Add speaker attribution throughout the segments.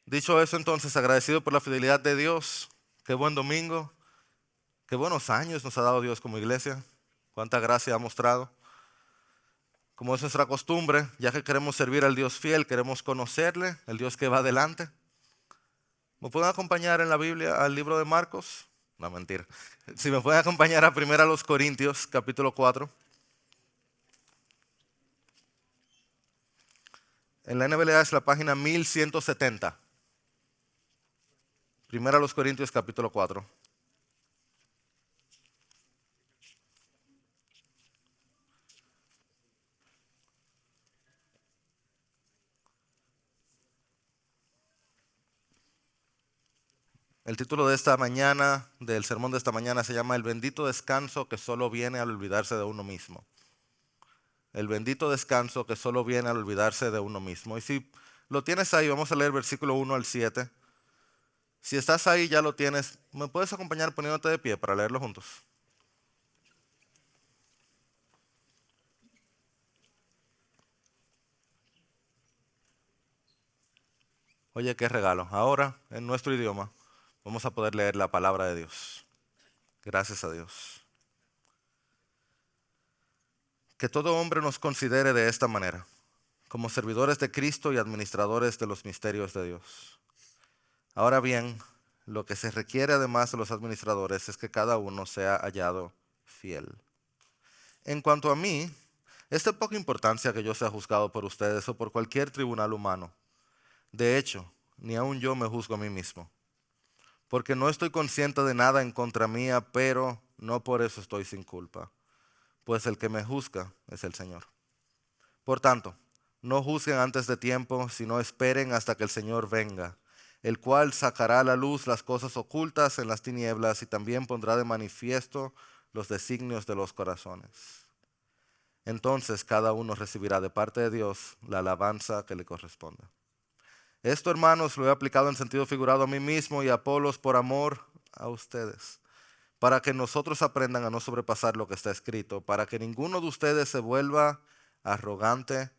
Speaker 1: Dicho eso, entonces, agradecido por la fidelidad de Dios. Qué buen domingo, qué buenos años nos ha dado Dios como iglesia. Cuánta gracia ha mostrado. Como es nuestra costumbre, ya que queremos servir al Dios fiel, queremos conocerle, el Dios que va adelante. ¿Me pueden acompañar en la Biblia al libro de Marcos? No, mentira. Si me pueden acompañar a 1 Corintios, capítulo 4. En la NBLA es la página 1170. 1 Corintios, capítulo 4. El título de esta mañana, del sermón de esta mañana, se llama El bendito descanso que solo viene al olvidarse de uno mismo. El bendito descanso que solo viene al olvidarse de uno mismo. Y si lo tienes ahí, vamos a leer versículo 1 al 7. Si estás ahí, ya lo tienes. ¿Me puedes acompañar poniéndote de pie para leerlo juntos? Oye, qué regalo. Ahora, en nuestro idioma, vamos a poder leer la palabra de Dios. Gracias a Dios. Que todo hombre nos considere de esta manera, como servidores de Cristo y administradores de los misterios de Dios. Ahora bien, lo que se requiere además de los administradores es que cada uno sea hallado fiel. En cuanto a mí, es de poca importancia que yo sea juzgado por ustedes o por cualquier tribunal humano. De hecho, ni aun yo me juzgo a mí mismo, porque no estoy consciente de nada en contra mía, pero no por eso estoy sin culpa, pues el que me juzga es el Señor. Por tanto, no juzguen antes de tiempo, sino esperen hasta que el Señor venga, el cual sacará a la luz las cosas ocultas en las tinieblas y también pondrá de manifiesto los designios de los corazones. Entonces cada uno recibirá de parte de Dios la alabanza que le corresponda. Esto, hermanos, lo he aplicado en sentido figurado a mí mismo y a Apolos por amor a ustedes, para que nosotros aprendan a no sobrepasar lo que está escrito, para que ninguno de ustedes se vuelva arrogante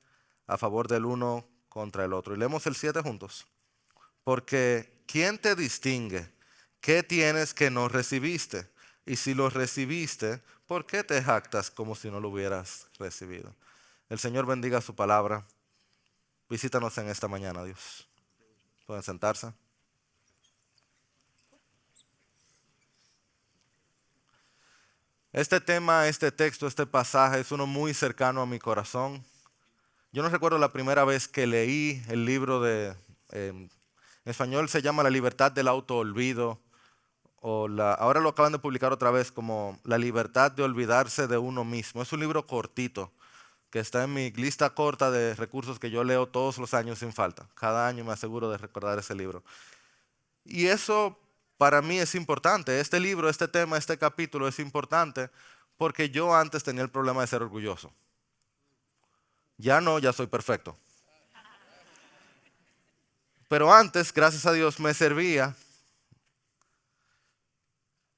Speaker 1: a favor del uno contra el otro. Y leemos el 7 juntos. Porque ¿quién te distingue? ¿Qué tienes que no recibiste? Y si lo recibiste, ¿por qué te jactas como si no lo hubieras recibido? El Señor bendiga su palabra. Visítanos en esta mañana, Dios. Pueden sentarse. Este tema, este texto, este pasaje es uno muy cercano a mi corazón. Yo no recuerdo la primera vez que leí el libro en español se llama La libertad del autoolvido, ahora lo acaban de publicar otra vez como La libertad de olvidarse de uno mismo. Es un libro cortito que está en mi lista corta de recursos que yo leo todos los años sin falta. Cada año me aseguro de recordar ese libro. Y eso para mí es importante. Este libro, este tema, este capítulo es importante porque yo antes tenía el problema de ser orgulloso. Ya no, ya soy perfecto. Pero antes, gracias a Dios, me servía.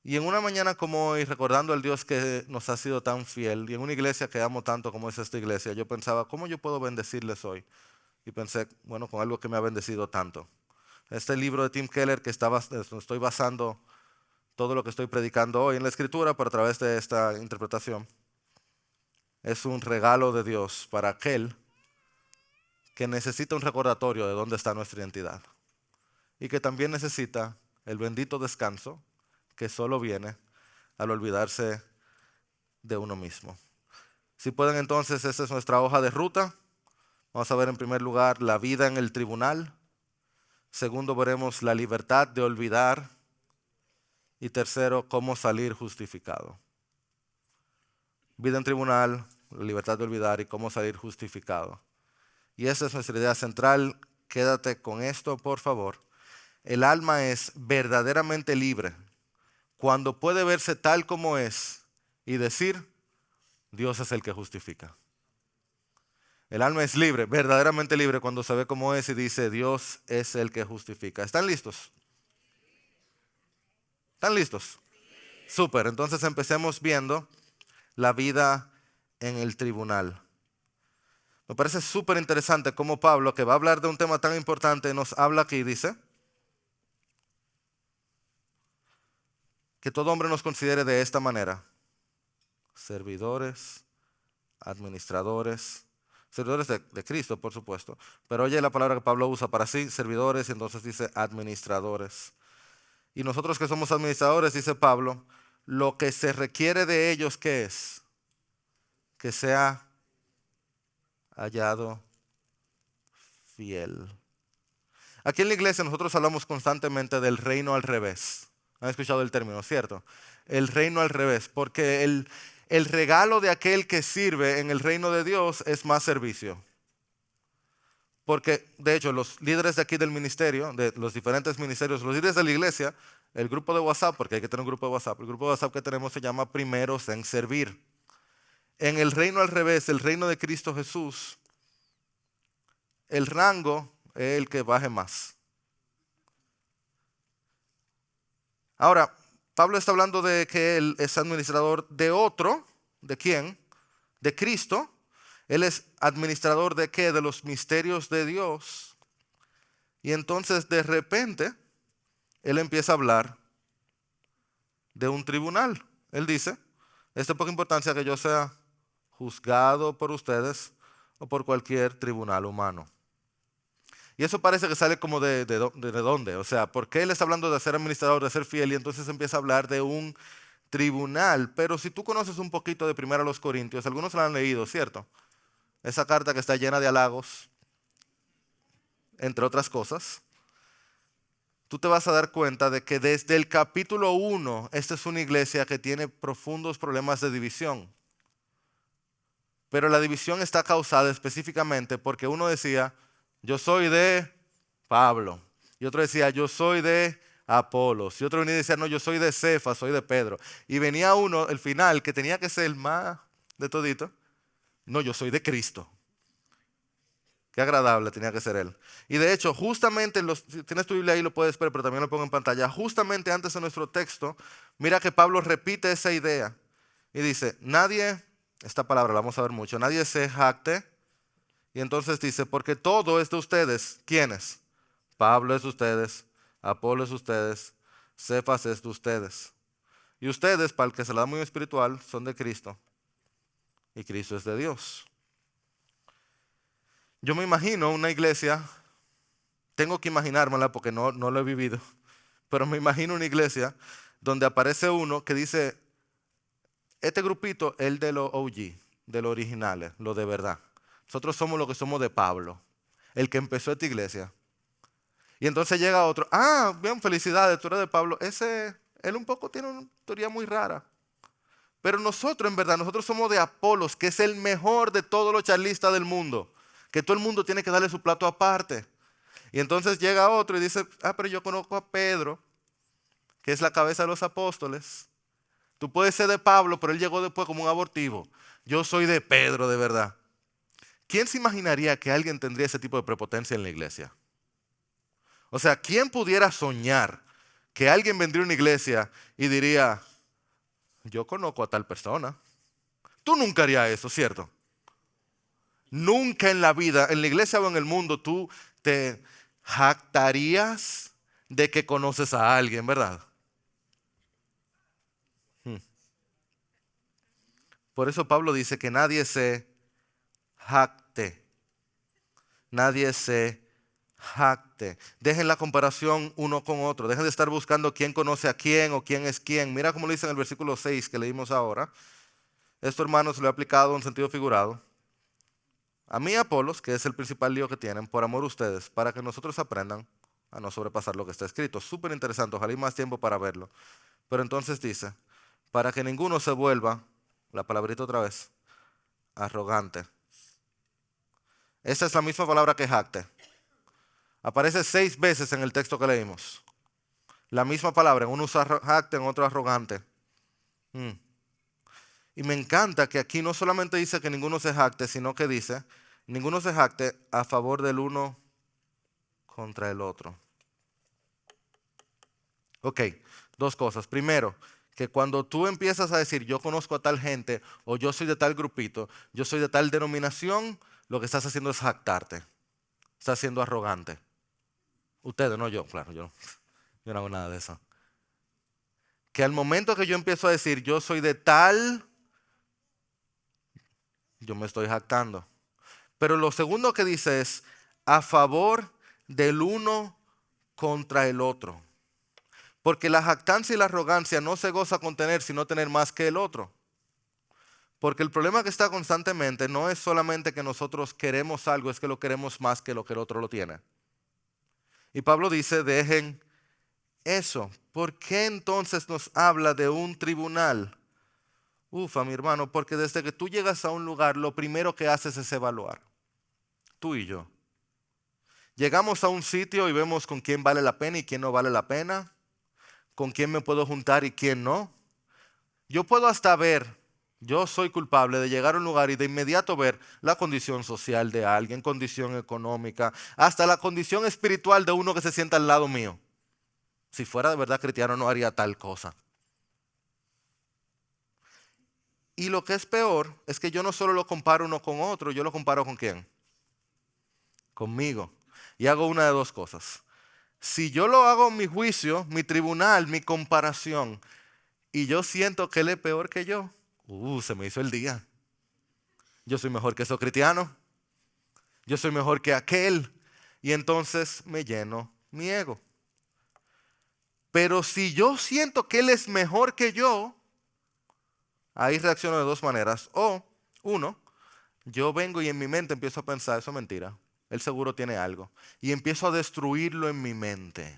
Speaker 1: Y en una mañana como hoy, recordando al Dios que nos ha sido tan fiel, y en una iglesia que amo tanto como es esta iglesia, yo pensaba, ¿cómo yo puedo bendecirles hoy? Y pensé, bueno, con algo que me ha bendecido tanto. Este libro de Tim Keller que estoy basando todo lo que estoy predicando hoy en la escritura, pero a través de esta interpretación, es un regalo de Dios para aquel que necesita un recordatorio de dónde está nuestra identidad y que también necesita el bendito descanso que solo viene al olvidarse de uno mismo. Si pueden entonces, esta es nuestra hoja de ruta. Vamos a ver en primer lugar la vida en el tribunal. Segundo, veremos la libertad de olvidar. Y tercero, cómo salir justificado. Vida en tribunal, la libertad de olvidar y cómo salir justificado. Y esa es nuestra idea central. Quédate con esto, por favor. El alma es verdaderamente libre cuando puede verse tal como es y decir, Dios es el que justifica. El alma es libre, verdaderamente libre cuando se ve como es y dice, Dios es el que justifica. ¿Están listos? ¿Están listos? Súper, entonces empecemos viendo la vida en el tribunal. Me parece súper interesante cómo Pablo, que va a hablar de un tema tan importante, nos habla aquí y dice que todo hombre nos considere de esta manera: servidores, administradores, servidores de Cristo, por supuesto. Pero oye la palabra que Pablo usa para sí, servidores, y entonces dice administradores. Y nosotros que somos administradores, dice Pablo, lo que se requiere de ellos, ¿qué es? Que sea hallado fiel. Aquí en la iglesia nosotros hablamos constantemente del reino al revés. ¿Han escuchado el término, cierto? El reino al revés, porque el regalo de aquel que sirve en el reino de Dios es más servicio. Porque, de hecho, los líderes de aquí del ministerio, de los diferentes ministerios, los líderes de la iglesia, el grupo de WhatsApp, porque hay que tener un grupo de WhatsApp, el grupo de WhatsApp que tenemos se llama Primeros en Servir. En el reino al revés, el reino de Cristo Jesús, el rango es el que baje más. Ahora, Pablo está hablando de que él es administrador de otro. ¿De quién? De Cristo. Él es administrador de qué? De los misterios de Dios. Y entonces de repente, él empieza a hablar de un tribunal. Él dice, es de poca importancia que yo sea juzgado por ustedes o por cualquier tribunal humano. Y eso parece que sale como de dónde. O sea, ¿por qué él está hablando de ser administrador, de ser fiel? Y entonces empieza a hablar de un tribunal. Pero si tú conoces un poquito de 1 Corintios, algunos lo han leído, ¿cierto? Esa carta que está llena de halagos, entre otras cosas. Tú te vas a dar cuenta de que desde el capítulo 1, esta es una iglesia que tiene profundos problemas de división. Pero la división está causada específicamente porque uno decía, yo soy de Pablo. Y otro decía, yo soy de Apolos. Y otro venía y decía, no, yo soy de Cefas, soy de Pedro. Y venía uno, el final, que tenía que ser el más de todito. No, yo soy de Cristo. Qué agradable tenía que ser él. Y de hecho, justamente, si tienes tu Biblia ahí lo puedes ver, pero también lo pongo en pantalla. Justamente antes de nuestro texto, mira que Pablo repite esa idea. Y dice, nadie, esta palabra la vamos a ver mucho, nadie se jacte. Y entonces dice, porque todo es de ustedes. ¿Quiénes? Pablo es de ustedes, Apolo es de ustedes, Cefas es de ustedes. Y ustedes, para el que se la da muy espiritual, son de Cristo. Y Cristo es de Dios. Yo me imagino una iglesia, tengo que imaginármela porque no lo he vivido, pero me imagino una iglesia donde aparece uno que dice, este grupito es el de los OG, de los originales, lo de verdad. Nosotros somos lo que somos de Pablo, el que empezó esta iglesia. Y entonces llega otro, bien, felicidades, tú eres de Pablo. Él un poco tiene una teoría muy rara. Pero nosotros, en verdad, nosotros somos de Apolos, que es el mejor de todos los charlistas del mundo. Que todo el mundo tiene que darle su plato aparte. Y entonces llega otro y dice, pero yo conozco a Pedro, que es la cabeza de los apóstoles. Tú puedes ser de Pablo, pero él llegó después como un abortivo. Yo soy de Pedro, de verdad. ¿Quién se imaginaría que alguien tendría ese tipo de prepotencia en la iglesia? O sea, ¿quién pudiera soñar que alguien vendría a una iglesia y diría, yo conozco a tal persona? Tú nunca harías eso, ¿cierto? Nunca en la vida, en la iglesia o en el mundo, tú te jactarías de que conoces a alguien, ¿verdad? Por eso Pablo dice que nadie se jacte. Nadie se jacte. Dejen la comparación uno con otro. Dejen de estar buscando quién conoce a quién o quién es quién. Mira cómo lo dice en el versículo 6 que leímos ahora. Esto, hermanos, lo he aplicado en sentido figurado. A mí, Apolos, que es el principal lío que tienen, por amor a ustedes, para que nosotros aprendan a no sobrepasar lo que está escrito. Súper interesante, ojalá hay más tiempo para verlo. Pero entonces dice, para que ninguno se vuelva, la palabrita otra vez, arrogante. Esa es la misma palabra que jacte. Aparece 6 veces en el texto que leímos. La misma palabra, en uno usa jacte, en otro arrogante. Y me encanta que aquí no solamente dice que ninguno se jacte, sino que dice, ninguno se jacte a favor del uno contra el otro. Ok, 2 cosas. Primero, que cuando tú empiezas a decir, yo conozco a tal gente, o yo soy de tal grupito, yo soy de tal denominación, lo que estás haciendo es jactarte. Estás siendo arrogante. Ustedes, no yo, claro, yo no hago nada de eso. Que al momento que yo empiezo a decir yo soy de tal, yo me estoy jactando. Pero lo segundo que dice es a favor del uno contra el otro. Porque la jactancia y la arrogancia no se goza con tener, sino tener más que el otro. Porque el problema que está constantemente no es solamente que nosotros queremos algo, es que lo queremos más que lo que el otro lo tiene. Y Pablo dice, dejen eso. ¿Por qué entonces nos habla de un tribunal? Ufa, mi hermano, porque desde que tú llegas a un lugar, lo primero que haces es evaluar. Tú y yo. Llegamos a un sitio y vemos con quién vale la pena y quién no vale la pena, con quién me puedo juntar y quién no. Yo puedo hasta ver, yo soy culpable de llegar a un lugar y de inmediato ver la condición social de alguien, condición económica, hasta la condición espiritual de uno que se sienta al lado mío. Si fuera de verdad cristiano no haría tal cosa. Y lo que es peor es que yo no solo lo comparo uno con otro, yo lo comparo con quién. Conmigo. Y hago una de dos cosas. Si yo lo hago en mi juicio, mi tribunal, mi comparación, y yo siento que él es peor que yo, se me hizo el día. Yo soy mejor que esos cristianos. Yo soy mejor que aquel. Y entonces me lleno mi ego. Pero si yo siento que él es mejor que yo, ahí reacciono de dos maneras. O, uno, yo vengo y en mi mente empiezo a pensar, eso es mentira. Él seguro tiene algo. Y empiezo a destruirlo en mi mente.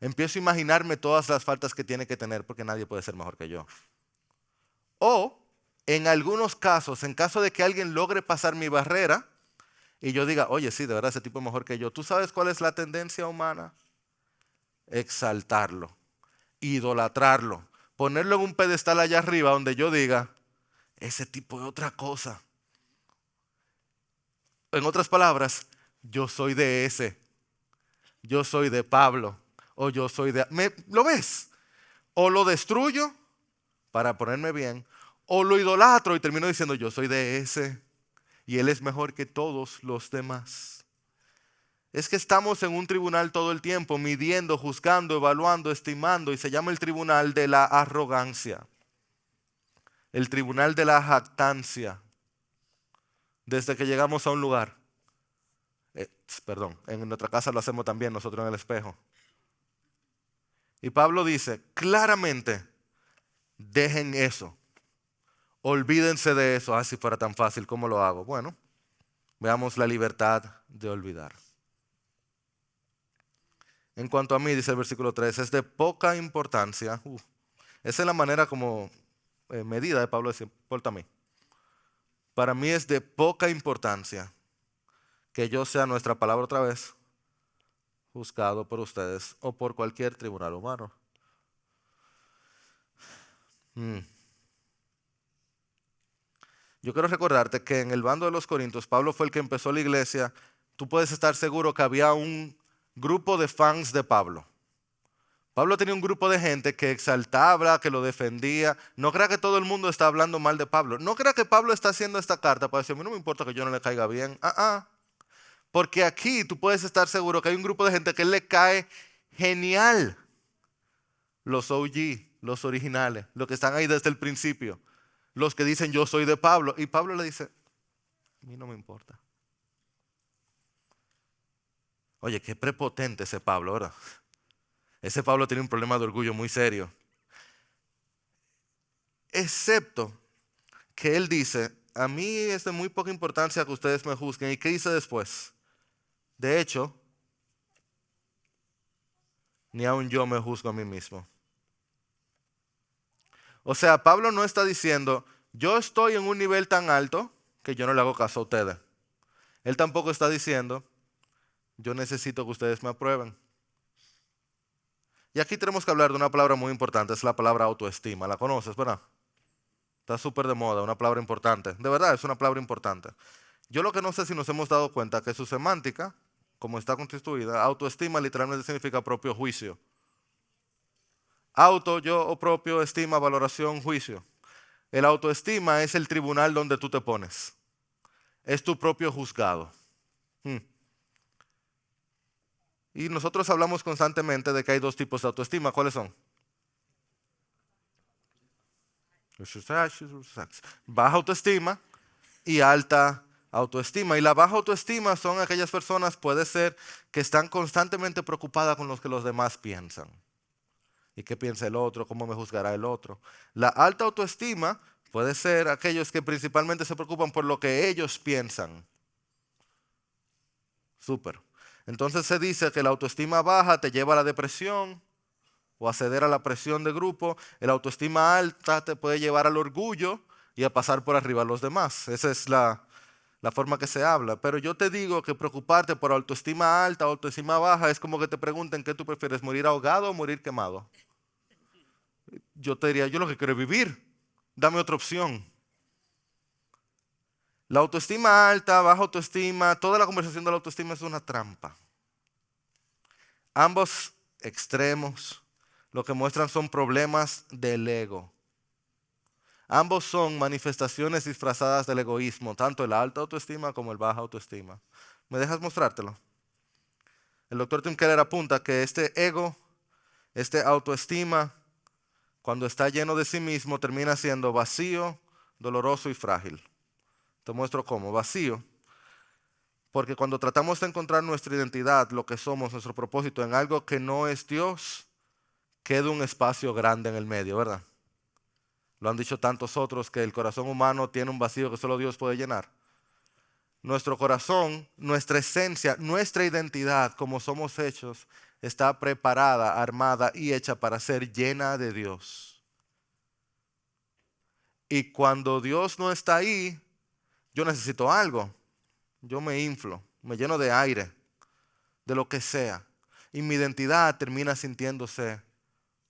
Speaker 1: Empiezo a imaginarme todas las faltas que tiene que tener porque nadie puede ser mejor que yo. O, en algunos casos, en caso de que alguien logre pasar mi barrera y yo diga, oye, sí, de verdad ese tipo es mejor que yo. ¿Tú sabes cuál es la tendencia humana? Exaltarlo, idolatrarlo, ponerlo en un pedestal allá arriba donde yo diga, ese tipo es otra cosa. En otras palabras, yo soy de ese, yo soy de Pablo, o yo soy de... ¿Lo ves? O lo destruyo para ponerme bien, o lo idolatro y termino diciendo yo soy de ese y él es mejor que todos los demás. Es que estamos en un tribunal todo el tiempo, midiendo, juzgando, evaluando, estimando, y se llama el tribunal de la arrogancia, el tribunal de la jactancia, desde que llegamos a un lugar. Perdón, en nuestra casa lo hacemos también nosotros en el espejo. Y Pablo dice, claramente, dejen eso. Olvídense de eso. Si fuera tan fácil, ¿cómo lo hago? Bueno, veamos la libertad de olvidar. En cuanto a mí, dice el versículo 3, es de poca importancia. Esa es la manera como medida de Pablo decir, importa a mí. Para mí es de poca importancia que yo sea, nuestra palabra otra vez, juzgado por ustedes o por cualquier tribunal humano. Yo quiero recordarte que en el bando de los Corintios, Pablo fue el que empezó la iglesia. Tú puedes estar seguro que había un grupo de fans de Pablo. Pablo tenía un grupo de gente que exaltaba, que lo defendía. No crea que todo el mundo está hablando mal de Pablo. No crea que Pablo está haciendo esta carta para decir, a mí no me importa que yo no le caiga bien. Porque aquí tú puedes estar seguro que hay un grupo de gente que le cae genial. Los OG, los originales, los que están ahí desde el principio. Los que dicen yo soy de Pablo. Y Pablo le dice, a mí no me importa. Oye, qué prepotente ese Pablo, ¿verdad? Ese Pablo tiene un problema de orgullo muy serio. Excepto que él dice, a mí es de muy poca importancia que ustedes me juzguen. ¿Y qué dice después? De hecho, ni aun yo me juzgo a mí mismo. O sea, Pablo no está diciendo, yo estoy en un nivel tan alto que yo no le hago caso a ustedes. Él tampoco está diciendo, yo necesito que ustedes me aprueben. Y aquí tenemos que hablar de una palabra muy importante, es la palabra autoestima. ¿La conoces, verdad? Está súper de moda, una palabra importante. De verdad, es una palabra importante. Yo lo que no sé si nos hemos dado cuenta que su semántica, como está constituida, autoestima literalmente significa propio juicio. Auto, yo o propio, estima, valoración, juicio. El autoestima es el tribunal donde tú te pones. es tu propio juzgado. Hmm. Y nosotros hablamos constantemente de que hay dos tipos de autoestima. ¿Cuáles son? Baja autoestima y alta autoestima. Y la baja autoestima son aquellas personas, puede ser, que están constantemente preocupadas con lo que los demás piensan. ¿Y qué piensa el otro? ¿Cómo me juzgará el otro? La alta autoestima puede ser aquellos que principalmente se preocupan por lo que ellos piensan. Súper. Entonces se dice que la autoestima baja te lleva a la depresión o a ceder a la presión de grupo. El autoestima alta te puede llevar al orgullo y a pasar por arriba a los demás. Esa es la forma que se habla. Pero yo te digo que preocuparte por autoestima alta o autoestima baja es como que te pregunten qué tú prefieres, morir ahogado o morir quemado. Yo te diría, yo lo que quiero es vivir. Dame otra opción. La autoestima alta, baja autoestima, toda la conversación de la autoestima es una trampa. Ambos extremos lo que muestran son problemas del ego. Ambos son manifestaciones disfrazadas del egoísmo, tanto el alta autoestima como el baja autoestima. ¿Me dejas mostrártelo? El doctor Tim Keller apunta que este ego, este autoestima, cuando está lleno de sí mismo, termina siendo vacío, doloroso y frágil. Te muestro cómo. Vacío, porque cuando tratamos de encontrar nuestra identidad, lo que somos, nuestro propósito en algo que no es Dios, queda un espacio grande en el medio, ¿verdad? Lo han dicho tantos otros que el corazón humano tiene un vacío que solo Dios puede llenar. Nuestro corazón, nuestra esencia, nuestra identidad, como somos hechos, está preparada, armada y hecha para ser llena de Dios. Y cuando Dios no está ahí, yo necesito algo. Yo me inflo, me lleno de aire, de lo que sea. Y mi identidad termina sintiéndose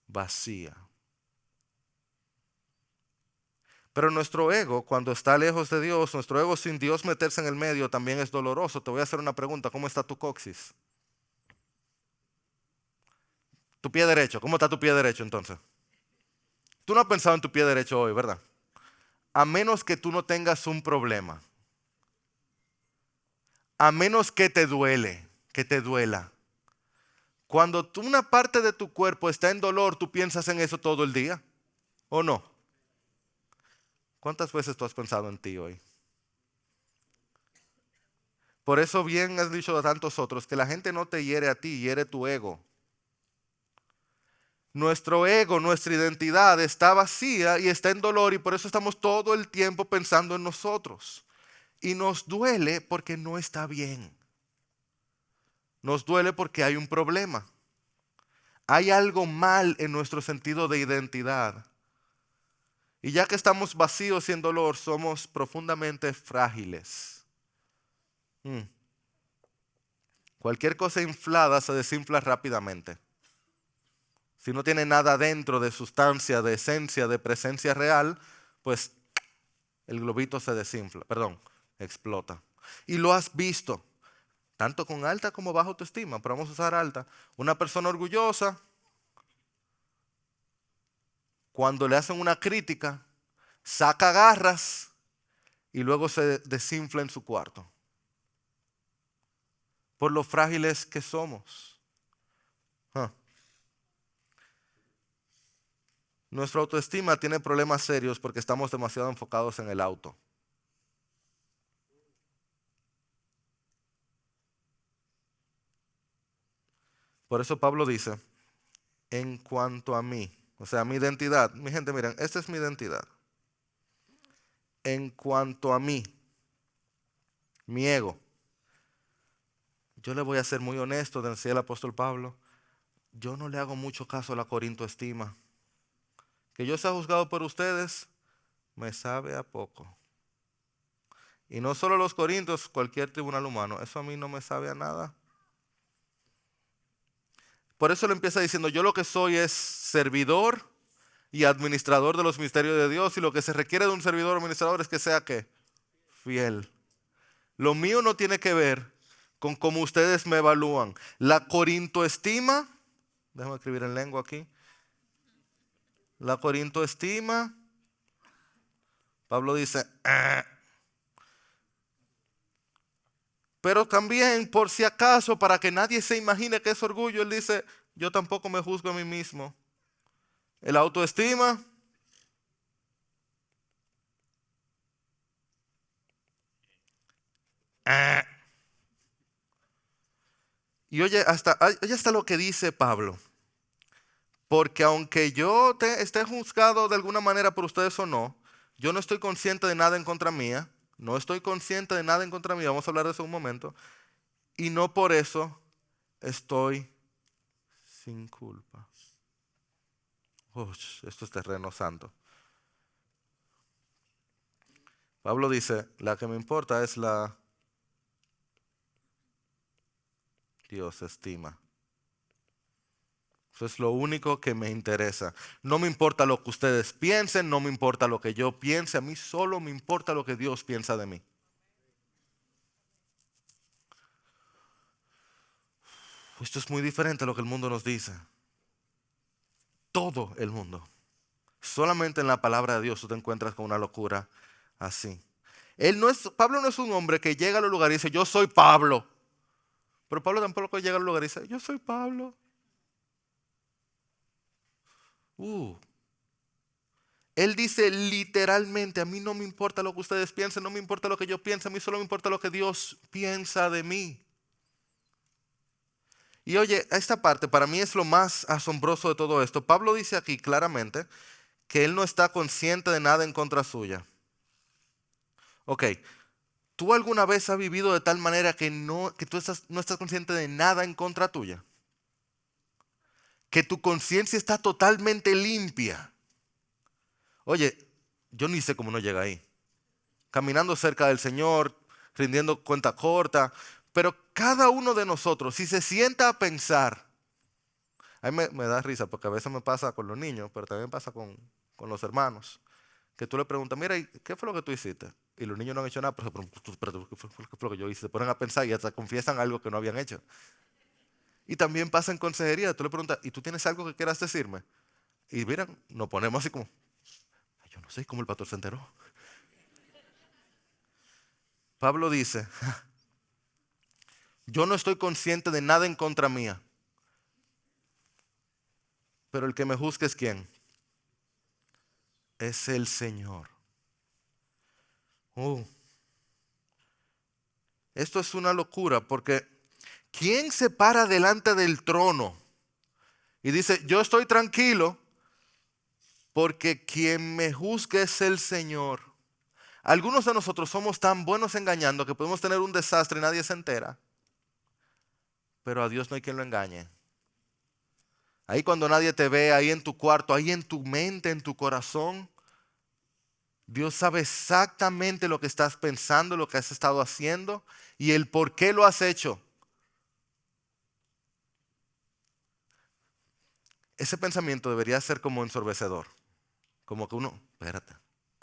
Speaker 1: vacía. Pero nuestro ego, cuando está lejos de Dios, nuestro ego sin Dios meterse en el medio también es doloroso. Te voy a hacer una pregunta. ¿Cómo está tu coxis? Tu pie derecho. ¿Cómo está tu pie derecho entonces? Tú no has pensado en tu pie derecho hoy, ¿verdad? A menos que tú no tengas un problema. A menos que te duele, que te duela. Cuando una parte de tu cuerpo está en dolor, tú piensas en eso todo el día, ¿o no? ¿Cuántas veces tú has pensado en ti hoy? Por eso bien has dicho a tantos otros que la gente no te hiere a ti, hiere tu ego. Nuestro ego, nuestra identidad está vacía y está en dolor y por eso estamos todo el tiempo pensando en nosotros. Y nos duele porque no está bien. Nos duele porque hay un problema. Hay algo mal en nuestro sentido de identidad. Y ya que estamos vacíos y en dolor, somos profundamente frágiles. Cualquier cosa inflada se desinfla rápidamente. Si no tiene nada dentro de sustancia, de esencia, de presencia real, pues el globito se desinfla, perdón, explota. Y lo has visto, tanto con alta como baja autoestima, pero vamos a usar alta. Una persona orgullosa, cuando le hacen una crítica, saca garras y luego se desinfla en su cuarto. Por lo frágiles que somos. Nuestra autoestima tiene problemas serios porque estamos demasiado enfocados en el auto. Por eso Pablo dice, en cuanto a mí, o sea, mi identidad, mi gente, miren, esta es mi identidad. En cuanto a mí, mi ego, yo le voy a ser muy honesto, decía el apóstol Pablo, yo no le hago mucho caso a la corintoestima. Que yo sea juzgado por ustedes, me sabe a poco. Y no solo los corintios, cualquier tribunal humano, eso a mí no me sabe a nada. Por eso le empieza diciendo, yo lo que soy es servidor y administrador de los misterios de Dios. Y lo que se requiere de un servidor o administrador es que sea ¿qué? Fiel. Lo mío no tiene que ver con cómo ustedes me evalúan. La corintoestima, déjame escribir en lengua aquí. La corintoestima, Pablo dice, Pero también, por si acaso, para que nadie se imagine que es orgullo, él dice, yo tampoco me juzgo a mí mismo. El autoestima. ah. Y oye hasta lo que dice Pablo. Porque aunque yo esté juzgado de alguna manera por ustedes o no, yo no estoy consciente de nada en contra mía. No estoy consciente de nada en contra mía. Vamos a hablar de eso en un momento. Y no por eso estoy sin culpa. Esto es terreno santo. Pablo dice, la que me importa es la Dios estima. Eso es lo único que me interesa. No me importa lo que ustedes piensen, no me importa lo que yo piense, a mí solo me importa lo que Dios piensa de mí. Esto es muy diferente a lo que el mundo nos dice. Todo el mundo. Solamente en la palabra de Dios tú te encuentras con una locura así. Pablo no es un hombre que llega a los lugares y dice, yo soy Pablo. Pero Pablo tampoco llega a los lugares y dice, yo soy Pablo. Él dice literalmente, a mí no me importa lo que ustedes piensen, no me importa lo que yo piense, a mí solo me importa lo que Dios piensa de mí. Y oye, esta parte para mí es lo más asombroso de todo esto. Pablo dice aquí claramente que él no está consciente de nada en contra suya. Ok, ¿tú alguna vez has vivido de tal manera que no estás consciente de nada en contra tuya? Que tu conciencia está totalmente limpia. Oye, yo ni sé cómo no llega ahí. Caminando cerca del Señor, rindiendo cuenta corta, pero cada uno de nosotros, si se sienta a pensar, a mí me da risa porque a veces me pasa con los niños, pero también pasa con los hermanos, que tú le preguntas, mira, ¿y qué fue lo que tú hiciste? Y los niños no han hecho nada, pero ¿qué fue lo que yo hice? Se ponen a pensar y hasta confiesan algo que no habían hecho. Y también pasa en consejería, tú le preguntas, ¿y tú tienes algo que quieras decirme? Y miran, nos ponemos así como, yo no sé cómo el pastor se enteró. Pablo dice, yo no estoy consciente de nada en contra mía, pero el que me juzga es ¿quién? Es el Señor. Esto es una locura porque ¿quién se para delante del trono y dice, yo estoy tranquilo porque quien me juzga es el Señor? Algunos de nosotros somos tan buenos engañando que podemos tener un desastre y nadie se entera, pero a Dios no hay quien lo engañe. Ahí cuando nadie te ve, ahí en tu cuarto, ahí en tu mente, en tu corazón, Dios sabe exactamente lo que estás pensando, lo que has estado haciendo y el por qué lo has hecho. Ese pensamiento debería ser como ensorbecedor. Como que uno, espérate.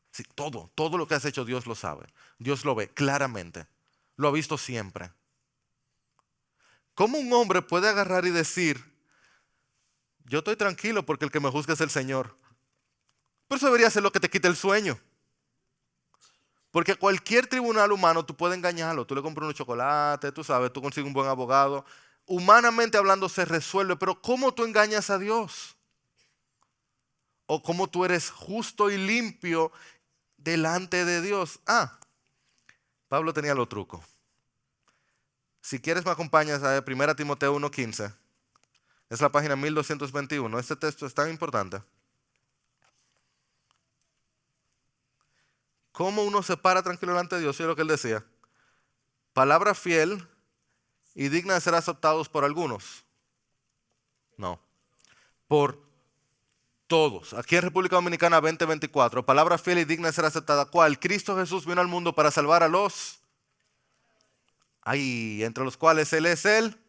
Speaker 1: Sí, todo lo que has hecho Dios lo sabe. Dios lo ve claramente. Lo ha visto siempre. ¿Cómo un hombre puede agarrar y decir, yo estoy tranquilo porque el que me juzga es el Señor? Pero eso debería ser lo que te quite el sueño. Porque cualquier tribunal humano tú puedes engañarlo. Tú le compras unos chocolates, tú sabes, tú consigues un buen abogado. Humanamente hablando se resuelve, pero ¿cómo tú engañas a Dios? ¿O cómo tú eres justo y limpio delante de Dios? Pablo tenía los trucos. Si quieres me acompañas a 1 Timoteo 1:15. Es la página 1221. Este texto es tan importante. ¿Cómo uno se para tranquilo delante de Dios? Eso es lo que él decía. Palabra fiel y digna de ser aceptados por algunos. No, por todos. Aquí en República Dominicana 2024. Palabra fiel y digna de ser aceptada. ¿Cuál? Cristo Jesús vino al mundo para salvar a los. Ahí, entre los cuales Él es Él.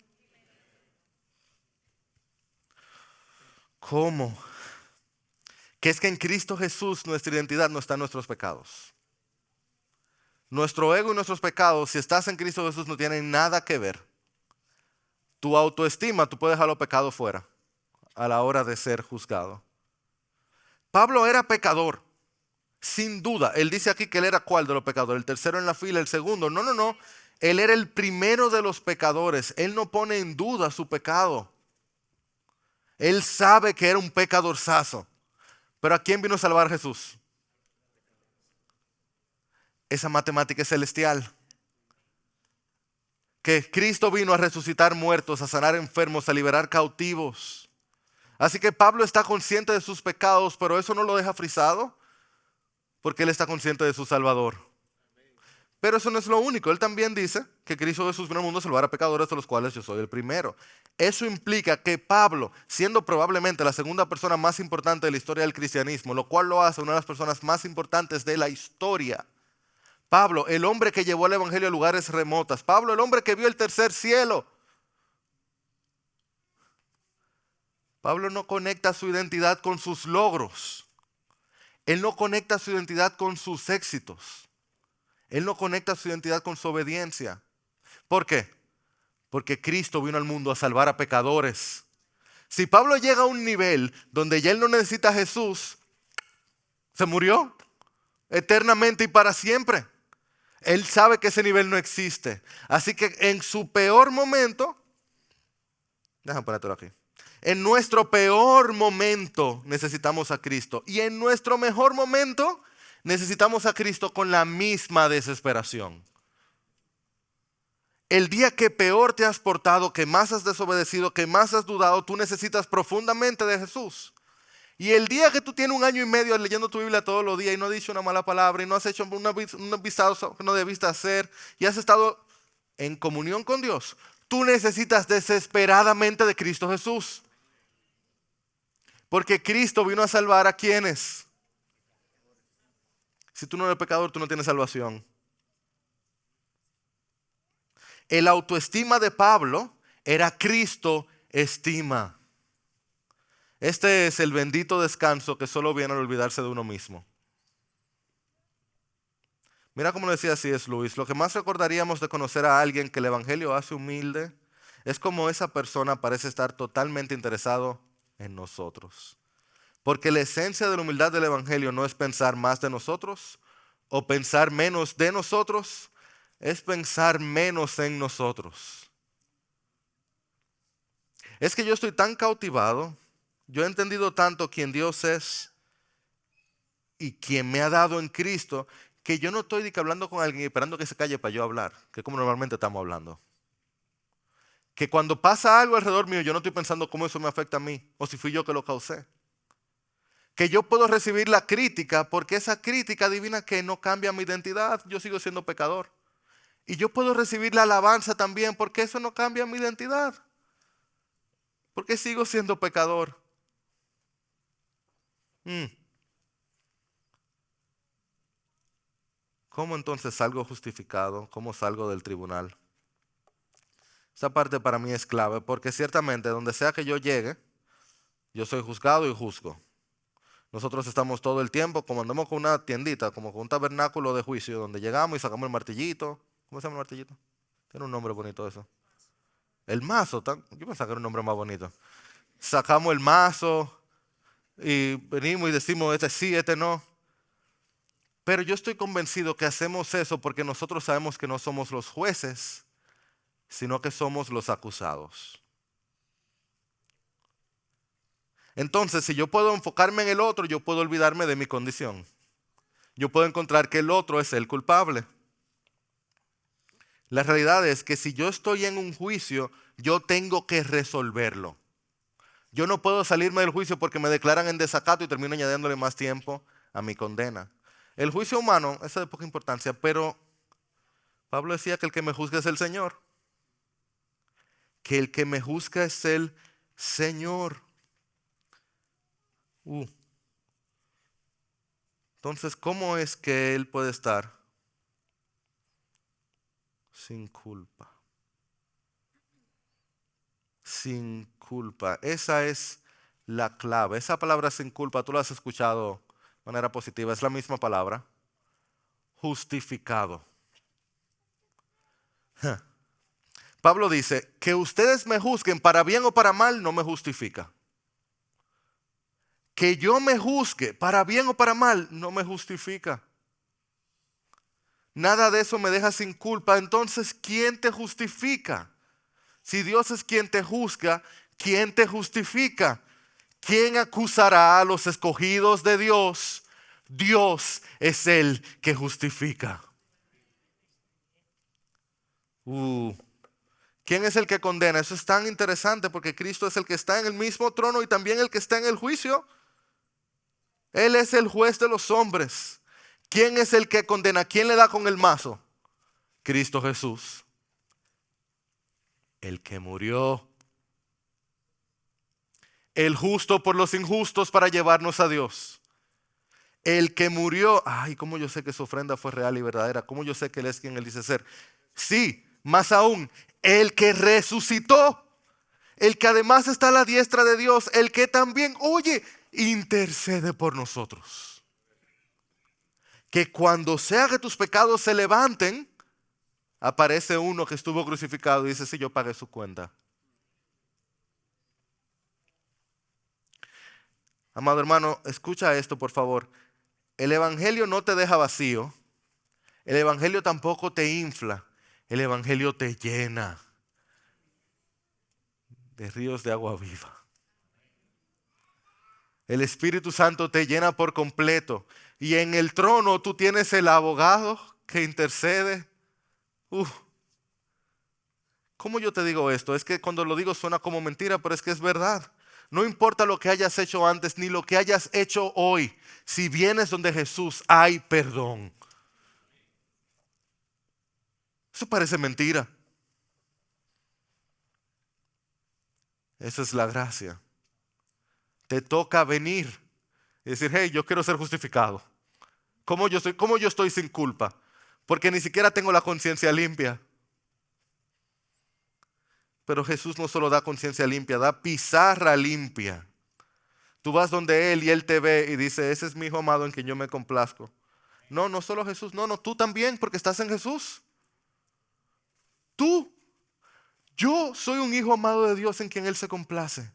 Speaker 1: ¿Cómo? Que es que en Cristo Jesús nuestra identidad no está en nuestros pecados. Nuestro ego y nuestros pecados, si estás en Cristo Jesús, no tienen nada que ver. Tu autoestima, tú puedes dejar los pecados fuera a la hora de ser juzgado. Pablo era pecador, sin duda. Él dice aquí que él era ¿cuál de los pecadores? El tercero en la fila, el segundo. No. Él era el primero de los pecadores. Él no pone en duda su pecado. Él sabe que era un pecadorzazo. Pero ¿a quién vino a salvar Jesús? Esa matemática es celestial. Que Cristo vino a resucitar muertos, a sanar enfermos, a liberar cautivos. Así que Pablo está consciente de sus pecados, pero eso no lo deja frisado, porque él está consciente de su Salvador. Pero eso no es lo único. Él también dice que Cristo Jesús vino al mundo a salvar a pecadores, de los cuales yo soy el primero. Eso implica que Pablo, siendo probablemente la segunda persona más importante de la historia del cristianismo, lo cual lo hace una de las personas más importantes de la historia, Pablo, el hombre que llevó el evangelio a lugares remotas, Pablo, el hombre que vio el tercer cielo, Pablo no conecta su identidad con sus logros. Él no conecta su identidad con sus éxitos. Él no conecta su identidad con su obediencia. ¿Por qué? Porque Cristo vino al mundo a salvar a pecadores. Si Pablo llega a un nivel donde ya él no necesita a Jesús, se murió eternamente y para siempre. Él sabe que ese nivel no existe. Así que en su peor momento, déjame ponértelo aquí. En nuestro peor momento necesitamos a Cristo. Y en nuestro mejor momento necesitamos a Cristo con la misma desesperación. El día que peor te has portado, que más has desobedecido, que más has dudado, tú necesitas profundamente de Jesús. Y el día que tú tienes 1 año y medio leyendo tu Biblia todos los días y no has dicho una mala palabra y no has hecho un vistazo que no debiste hacer y has estado en comunión con Dios, tú necesitas desesperadamente de Cristo Jesús. Porque Cristo vino a salvar a quienes. Si tú no eres pecador, tú no tienes salvación. El autoestima de Pablo era Cristo estima. Este es el bendito descanso que solo viene al olvidarse de uno mismo. Mira cómo lo decía C.S. Lewis, lo que más recordaríamos de conocer a alguien que el evangelio hace humilde es como esa persona parece estar totalmente interesado en nosotros. Porque la esencia de la humildad del evangelio no es pensar más de nosotros o pensar menos de nosotros, es pensar menos en nosotros. Es que yo estoy tan cautivado, yo he entendido tanto quién Dios es y quién me ha dado en Cristo, que yo no estoy hablando con alguien esperando que se calle para yo hablar, que es como normalmente estamos hablando. Que cuando pasa algo alrededor mío, yo no estoy pensando cómo eso me afecta a mí o si fui yo que lo causé. Que yo puedo recibir la crítica porque esa crítica adivina que no cambia mi identidad, yo sigo siendo pecador. Y yo puedo recibir la alabanza también porque eso no cambia mi identidad, porque sigo siendo pecador. ¿Cómo entonces salgo justificado? ¿Cómo salgo del tribunal? Esa parte para mí es clave porque ciertamente donde sea que yo llegue, yo soy juzgado y juzgo. Nosotros estamos todo el tiempo como andamos con una tiendita, como con un tabernáculo de juicio, donde llegamos y sacamos el martillito. ¿Cómo se llama el martillito? Tiene un nombre bonito eso. El mazo, yo pensaba que era un nombre más bonito. Sacamos el mazo y venimos y decimos, este sí, este no. Pero yo estoy convencido que hacemos eso porque nosotros sabemos que no somos los jueces, sino que somos los acusados. Entonces, si yo puedo enfocarme en el otro, yo puedo olvidarme de mi condición. Yo puedo encontrar que el otro es el culpable. La realidad es que si yo estoy en un juicio, yo tengo que resolverlo. Yo no puedo salirme del juicio porque me declaran en desacato y termino añadiéndole más tiempo a mi condena. El juicio humano es de poca importancia, pero Pablo decía que el que me juzga es el Señor. Que el que me juzga es el Señor. Entonces, ¿cómo es que Él puede estar sin culpa? Sin culpa. Esa es la clave. Esa palabra sin culpa, tú la has escuchado de manera positiva. Es la misma palabra. Justificado. Pablo dice, que ustedes me juzguen para bien o para mal no me justifica. Que yo me juzgue para bien o para mal no me justifica. Nada de eso me deja sin culpa. Entonces, ¿quién te justifica? Si Dios es quien te juzga, ¿quién te justifica? ¿Quién acusará a los escogidos de Dios? Dios es el que justifica. ¿Quién es el que condena? Eso es tan interesante porque Cristo es el que está en el mismo trono y también el que está en el juicio. Él es el juez de los hombres. ¿Quién es el que condena? ¿Quién le da con el mazo? Cristo Jesús. El que murió. El justo por los injustos para llevarnos a Dios. El que murió. Ay, ¿cómo yo sé que su ofrenda fue real y verdadera? ¿Cómo yo sé que Él es quien Él dice ser? Sí, más aún, el que resucitó. El que además está a la diestra de Dios. El que también, oye, intercede por nosotros. Que cuando sea que tus pecados se levanten, aparece uno que estuvo crucificado y dice, sí, yo pagué su cuenta. Amado hermano, escucha esto por favor. El evangelio no te deja vacío. El evangelio tampoco te infla. El evangelio te llena de ríos de agua viva. El Espíritu Santo te llena por completo. Y en el trono tú tienes el abogado que intercede. ¿Cómo yo te digo esto? Es que cuando lo digo suena como mentira, pero es que es verdad. No importa lo que hayas hecho antes ni lo que hayas hecho hoy. Si vienes donde Jesús hay perdón. Eso parece mentira. Esa es la gracia. Te toca venir y decir, hey, yo quiero ser justificado. ¿Cómo yo estoy sin culpa? Porque ni siquiera tengo la conciencia limpia. Pero Jesús no solo da conciencia limpia, da pizarra limpia. Tú vas donde Él y Él te ve y dice, ese es mi hijo amado en quien yo me complazco. No, no solo Jesús, no, tú también porque estás en Jesús. Tú, yo soy un hijo amado de Dios en quien Él se complace.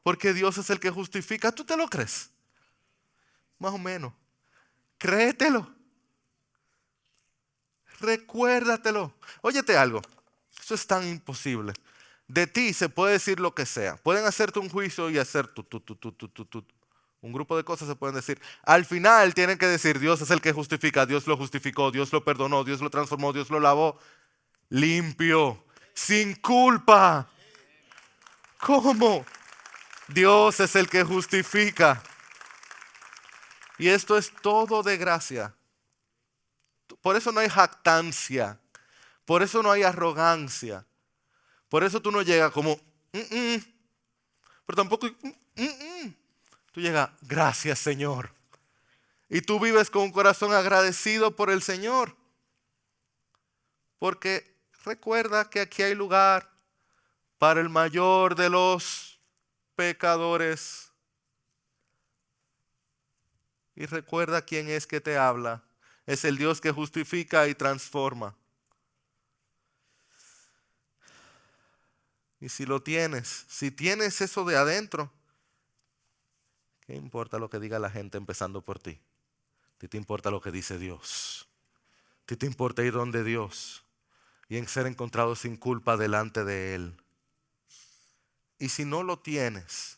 Speaker 1: Porque Dios es el que justifica. ¿Tú te lo crees? Más o menos. Créetelo. Recuérdatelo. Óyete algo. Eso es tan imposible. De ti se puede decir lo que sea. Pueden hacerte un juicio y hacer un grupo de cosas se pueden decir. Al final tienen que decir, Dios es el que justifica, Dios lo justificó, Dios lo perdonó, Dios lo transformó, Dios lo lavó limpio, sin culpa. ¿Cómo? Dios es el que justifica. Y esto es todo de gracia. Por eso no hay jactancia. Por eso no hay arrogancia. Por eso tú no llegas como, pero tampoco, tú llegas, gracias Señor. Y tú vives con un corazón agradecido por el Señor. Porque recuerda que aquí hay lugar para el mayor de los pecadores. Y recuerda quién es que te habla. Es el Dios que justifica y transforma. Y si lo tienes, si tienes eso de adentro, ¿qué importa lo que diga la gente empezando por ti? A ti te importa lo que dice Dios. A ti te importa ir donde Dios y en ser encontrado sin culpa delante de Él. Y si no lo tienes,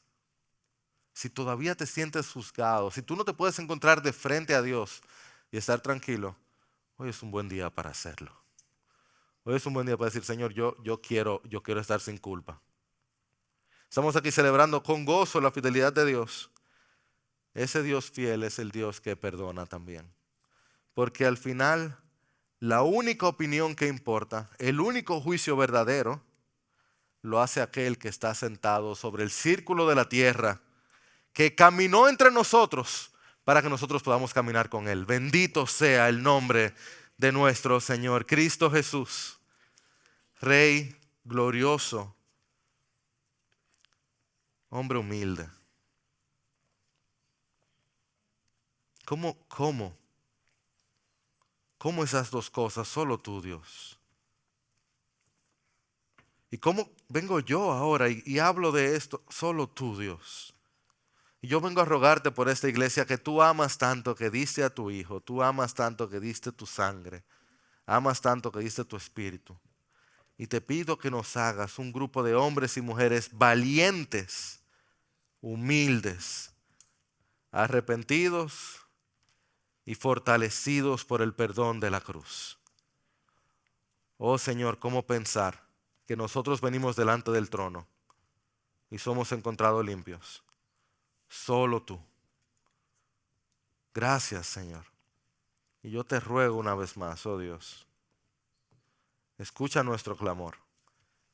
Speaker 1: si todavía te sientes juzgado, si tú no te puedes encontrar de frente a Dios y estar tranquilo, hoy es un buen día para hacerlo. Hoy es un buen día para decir, Señor, yo quiero estar sin culpa. Estamos aquí celebrando con gozo la fidelidad de Dios. Ese Dios fiel es el Dios que perdona también. Porque al final, la única opinión que importa, el único juicio verdadero, lo hace aquel que está sentado sobre el círculo de la tierra, que caminó entre nosotros para que nosotros podamos caminar con Él. Bendito sea el nombre de nuestro Señor Cristo Jesús, Rey glorioso, hombre humilde. ¿Cómo esas dos cosas? Solo tú, Dios. ¿Y cómo vengo yo ahora y hablo de esto? Solo tú, Dios. Y yo vengo a rogarte por esta iglesia que tú amas tanto que diste a tu Hijo, tú amas tanto que diste tu sangre, amas tanto que diste tu espíritu. Y te pido que nos hagas un grupo de hombres y mujeres valientes, humildes, arrepentidos y fortalecidos por el perdón de la cruz. Oh Señor, ¿cómo pensar que nosotros venimos delante del trono y somos encontrados limpios? Solo tú. Gracias, Señor. Y yo te ruego una vez más, oh Dios, escucha nuestro clamor.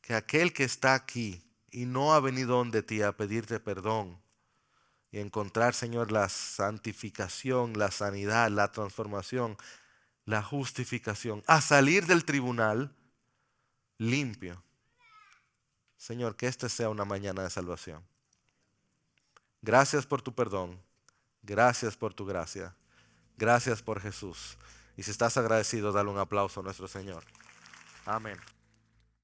Speaker 1: Que aquel que está aquí y no ha venido donde ti a pedirte perdón y encontrar, Señor, la santificación, la sanidad, la transformación, la justificación, a salir del tribunal limpio. Señor, que este sea una mañana de salvación. Gracias por tu perdón. Gracias por tu gracia. Gracias por Jesús. Y si estás agradecido, dale un aplauso a nuestro Señor. Amén.